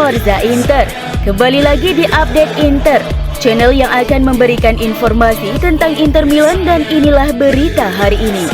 Forza Inter. Kembali lagi di Update Inter, channel yang akan memberikan informasi tentang Inter Milan, dan inilah berita hari ini.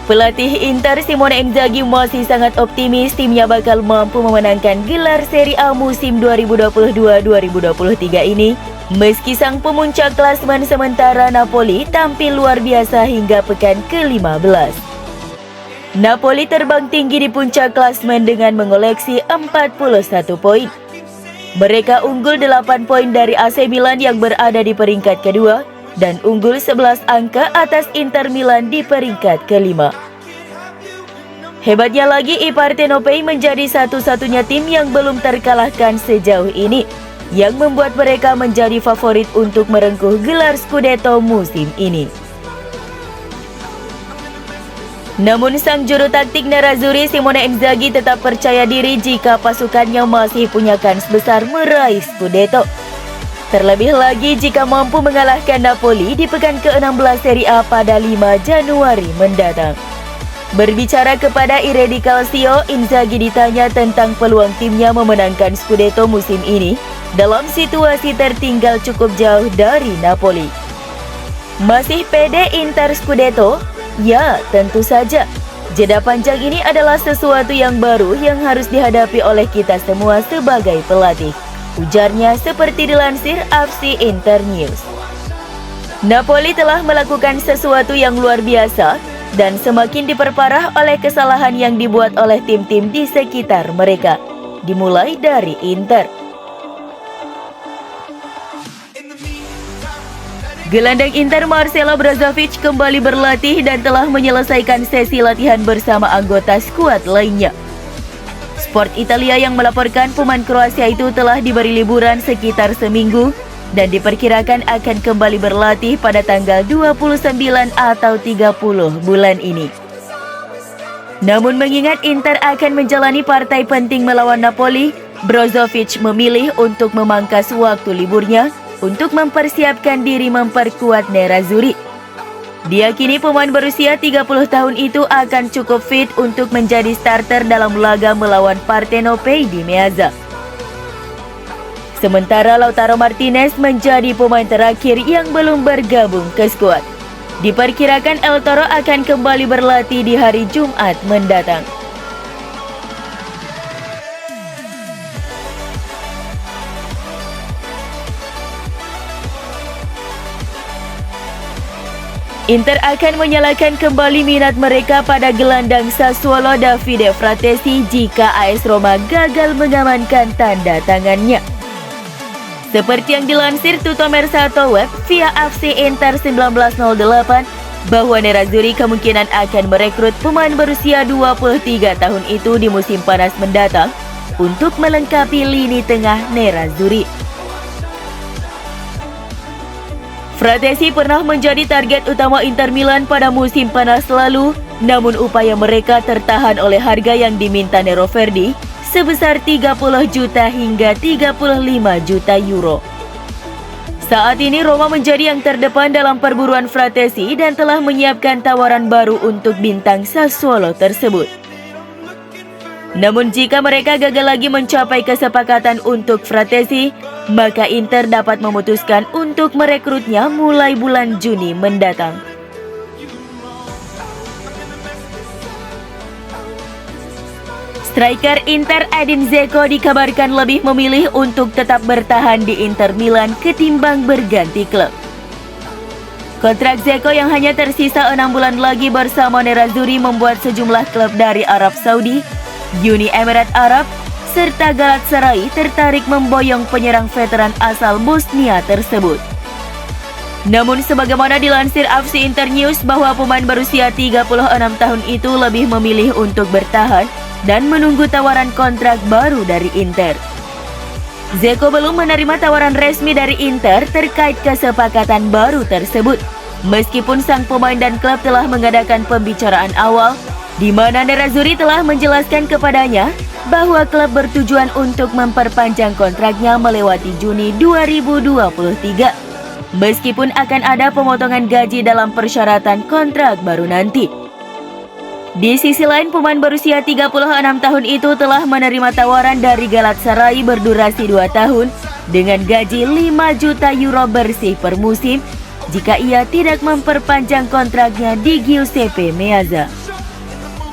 Pelatih Inter Simone Inzaghi masih sangat optimis timnya bakal mampu memenangkan gelar Serie A musim 2022-2023 ini, meski sang pemuncak klasemen sementara Napoli tampil luar biasa hingga pekan ke-15. Napoli terbang tinggi di puncak klasemen dengan mengoleksi 41 poin. Mereka unggul 8 poin dari AC Milan yang berada di peringkat kedua, dan unggul 11 angka atas Inter Milan di peringkat kelima. Hebatnya lagi, I Partenopei menjadi satu-satunya tim yang belum terkalahkan sejauh ini, yang membuat mereka menjadi favorit untuk merengkuh gelar Scudetto musim ini. Namun sang juru taktik Nerazzurri Simone Inzaghi tetap percaya diri jika pasukannya masih punya kans besar meraih Scudetto. Terlebih lagi jika mampu mengalahkan Napoli di pekan ke-16 Serie A pada 5 Januari mendatang. Berbicara kepada Il Calcio, Inzaghi ditanya tentang peluang timnya memenangkan Scudetto musim ini dalam situasi tertinggal cukup jauh dari Napoli. Masih pede Inter Scudetto? Ya, tentu saja. Jeda panjang ini adalah sesuatu yang baru yang harus dihadapi oleh kita semua sebagai pelatih, ujarnya seperti dilansir FC Internews. Napoli telah melakukan sesuatu yang luar biasa dan semakin diperparah oleh kesalahan yang dibuat oleh tim-tim di sekitar mereka, dimulai dari Inter. Gelandang Inter Marcelo Brozovic kembali berlatih dan telah menyelesaikan sesi latihan bersama anggota skuad lainnya. Sport Italia yang melaporkan pemain Kroasia itu telah diberi liburan sekitar seminggu dan diperkirakan akan kembali berlatih pada tanggal 29 atau 30 bulan ini. Namun mengingat Inter akan menjalani partai penting melawan Napoli, Brozovic memilih untuk memangkas waktu liburnya untuk mempersiapkan diri memperkuat Nerazzurri. Diyakini pemain berusia 30 tahun itu akan cukup fit untuk menjadi starter dalam laga melawan Partenopei di Meazza. Sementara Lautaro Martinez menjadi pemain terakhir yang belum bergabung ke skuad. Diperkirakan El Toro akan kembali berlatih di hari Jumat mendatang. Inter akan menyalakan kembali minat mereka pada gelandang Sassuolo Davide Fratesi jika AS Roma gagal mengamankan tanda tangannya. Seperti yang dilansir Tutto Mercato Web via FC Inter 1908, bahwa Nerazzurri kemungkinan akan merekrut pemain berusia 23 tahun itu di musim panas mendatang untuk melengkapi lini tengah Nerazzurri. Fratesi pernah menjadi target utama Inter Milan pada musim panas lalu, namun upaya mereka tertahan oleh harga yang diminta Nero Verdi sebesar 30 juta hingga 35 juta euro. Saat ini Roma menjadi yang terdepan dalam perburuan Fratesi dan telah menyiapkan tawaran baru untuk bintang Sassuolo tersebut. Namun jika mereka gagal lagi mencapai kesepakatan untuk Fratesi, maka Inter dapat memutuskan untuk merekrutnya mulai bulan Juni mendatang. Striker Inter Edin Dzeko dikabarkan lebih memilih untuk tetap bertahan di Inter Milan ketimbang berganti klub. Kontrak Dzeko yang hanya tersisa 6 bulan lagi bersama Nerazzurri membuat sejumlah klub dari Arab Saudi, Uni Emirat Arab, serta Galatasaray tertarik memboyong penyerang veteran asal Bosnia tersebut. Namun sebagaimana dilansir FC Internews bahwa pemain berusia 36 tahun itu lebih memilih untuk bertahan dan menunggu tawaran kontrak baru dari Inter. Dzeko belum menerima tawaran resmi dari Inter terkait kesepakatan baru tersebut, meskipun sang pemain dan klub telah mengadakan pembicaraan awal di mana Nerazzurri telah menjelaskan kepadanya bahwa klub bertujuan untuk memperpanjang kontraknya melewati Juni 2023. Meskipun akan ada pemotongan gaji dalam persyaratan kontrak baru nanti. Di sisi lain, pemain berusia 36 tahun itu telah menerima tawaran dari Galatasaray berdurasi 2 tahun dengan gaji 5 juta euro bersih per musim jika ia tidak memperpanjang kontraknya di Giuseppe Meazza.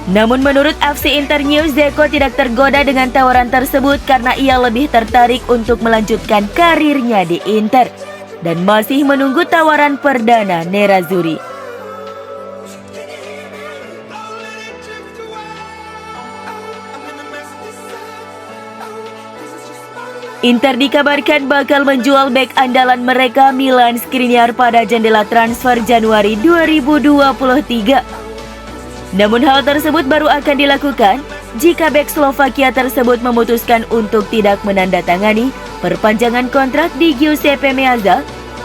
Namun menurut FC Internews, Dzeko tidak tergoda dengan tawaran tersebut karena ia lebih tertarik untuk melanjutkan karirnya di Inter dan masih menunggu tawaran perdana Nerazzurri. Inter dikabarkan bakal menjual bek andalan mereka Milan Skriniar pada jendela transfer Januari 2023. Namun hal tersebut baru akan dilakukan jika bek Slovakia tersebut memutuskan untuk tidak menandatangani perpanjangan kontrak di Giuseppe Meazza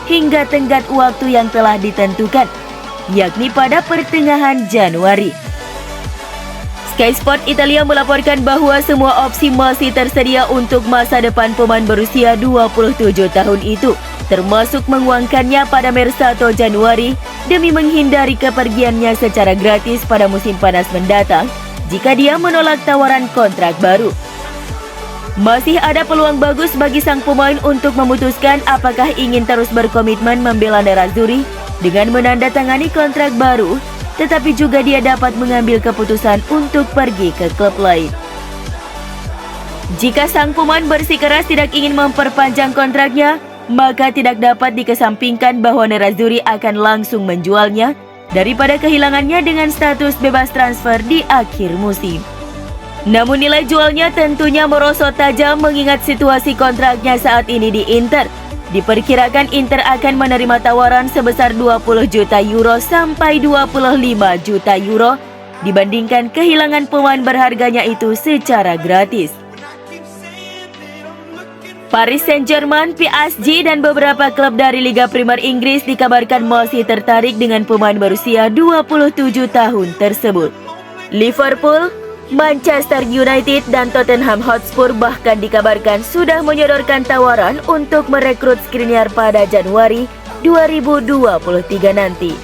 hingga tenggat waktu yang telah ditentukan, yakni pada pertengahan Januari. Sky Sport Italia melaporkan bahwa semua opsi masih tersedia untuk masa depan pemain berusia 27 tahun itu, termasuk menguangkannya pada Maret atau Januari demi menghindari kepergiannya secara gratis pada musim panas mendatang jika dia menolak tawaran kontrak baru. Masih ada peluang bagus bagi sang pemain untuk memutuskan apakah ingin terus berkomitmen membela Nerazzurri dengan menandatangani kontrak baru, tetapi juga dia dapat mengambil keputusan untuk pergi ke klub lain. Jika sang pemain bersikeras tidak ingin memperpanjang kontraknya, maka tidak dapat dikesampingkan bahwa Nerazzurri akan langsung menjualnya daripada kehilangannya dengan status bebas transfer di akhir musim. Namun nilai jualnya tentunya merosot tajam mengingat situasi kontraknya saat ini di Inter. Diperkirakan Inter akan menerima tawaran sebesar 20 juta euro sampai 25 juta euro dibandingkan kehilangan pemain berharganya itu secara gratis. Paris Saint-Germain, PSG, dan beberapa klub dari Liga Primer Inggris dikabarkan masih tertarik dengan pemain berusia 27 tahun tersebut. Liverpool, Manchester United dan Tottenham Hotspur bahkan dikabarkan sudah menyodorkan tawaran untuk merekrut Skriniar pada Januari 2023 nanti.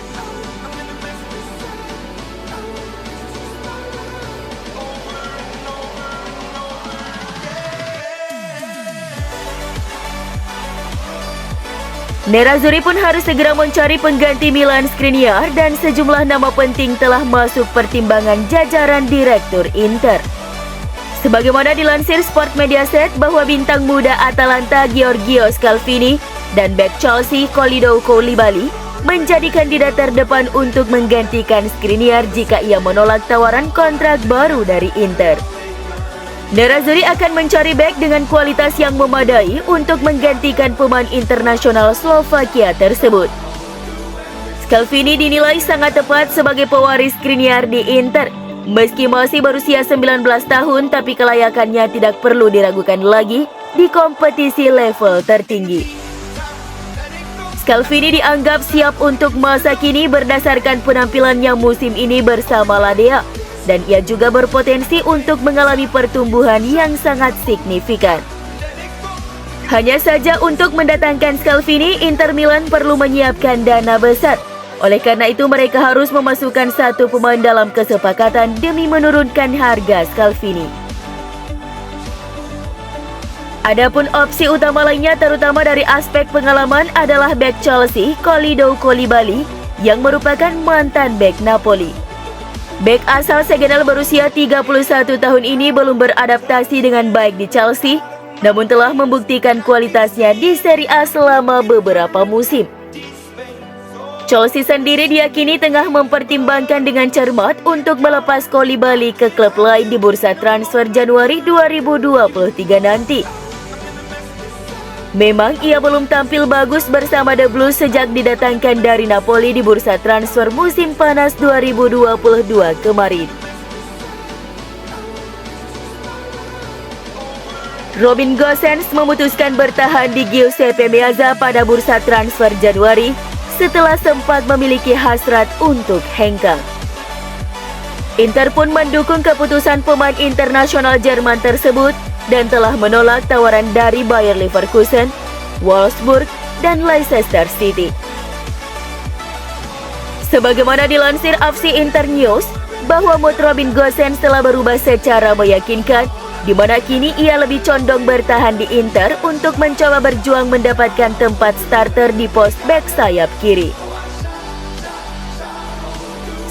Nerazzurri pun harus segera mencari pengganti Milan Skriniar dan sejumlah nama penting telah masuk pertimbangan jajaran direktur Inter. Sebagaimana dilansir Sport Mediaset bahwa bintang muda Atalanta Giorgio Scalvini dan bek Chelsea Colidio Koulibaly menjadi kandidat terdepan untuk menggantikan Skriniar jika ia menolak tawaran kontrak baru dari Inter. Nerazzurri akan mencari bek dengan kualitas yang memadai untuk menggantikan pemain internasional Slovakia tersebut. Scalvini dinilai sangat tepat sebagai pewaris Skriniar di Inter. Meski masih berusia 19 tahun, tapi kelayakannya tidak perlu diragukan lagi di kompetisi level tertinggi. Scalvini dianggap siap untuk masa kini berdasarkan penampilannya musim ini bersama Ladea. Dan ia juga berpotensi untuk mengalami pertumbuhan yang sangat signifikan. Hanya saja untuk mendatangkan Scalvini, Inter Milan perlu menyiapkan dana besar. Oleh karena itu mereka harus memasukkan satu pemain dalam kesepakatan demi menurunkan harga Scalvini. Adapun opsi utama lainnya terutama dari aspek pengalaman adalah bek Chelsea Colidio Koulibaly yang merupakan mantan bek Napoli. Bek asal Senegal berusia 31 tahun ini belum beradaptasi dengan baik di Chelsea, namun telah membuktikan kualitasnya di Serie A selama beberapa musim. Chelsea sendiri diyakini tengah mempertimbangkan dengan cermat untuk melepas Koulibaly ke klub lain di bursa transfer Januari 2023 nanti. Memang ia belum tampil bagus bersama The Blues sejak didatangkan dari Napoli di bursa transfer musim panas 2022 kemarin. Robin Gosens memutuskan bertahan di Giuseppe Meazza pada bursa transfer Januari setelah sempat memiliki hasrat untuk hengkang. Inter pun mendukung keputusan pemain internasional Jerman tersebut dan telah menolak tawaran dari Bayer Leverkusen, Wolfsburg, dan Leicester City. Sebagaimana dilansir FC Internews, bahwa mood Robin Gosens telah berubah secara meyakinkan, di mana kini ia lebih condong bertahan di Inter untuk mencoba berjuang mendapatkan tempat starter di pos bek sayap kiri.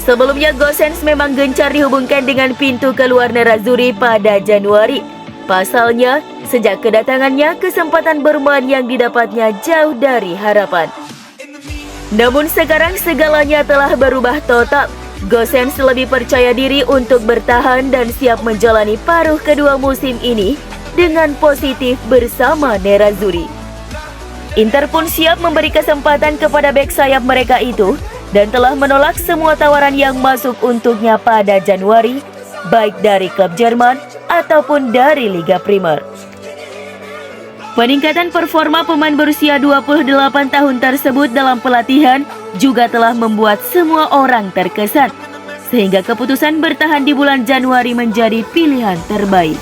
Sebelumnya Gosens memang gencar dihubungkan dengan pintu keluar Nerazzurri pada Januari. Pasalnya, sejak kedatangannya, kesempatan bermain yang didapatnya jauh dari harapan. Namun sekarang segalanya telah berubah total. Gosens lebih percaya diri untuk bertahan dan siap menjalani paruh kedua musim ini dengan positif bersama Nerazzurri. Inter pun siap memberi kesempatan kepada bek sayap mereka itu dan telah menolak semua tawaran yang masuk untuknya pada Januari, baik dari klub Jerman ataupun dari Liga Primer. Peningkatan performa pemain berusia 28 tahun tersebut dalam pelatihan juga telah membuat semua orang terkesan, sehingga keputusan bertahan di bulan Januari menjadi pilihan terbaik.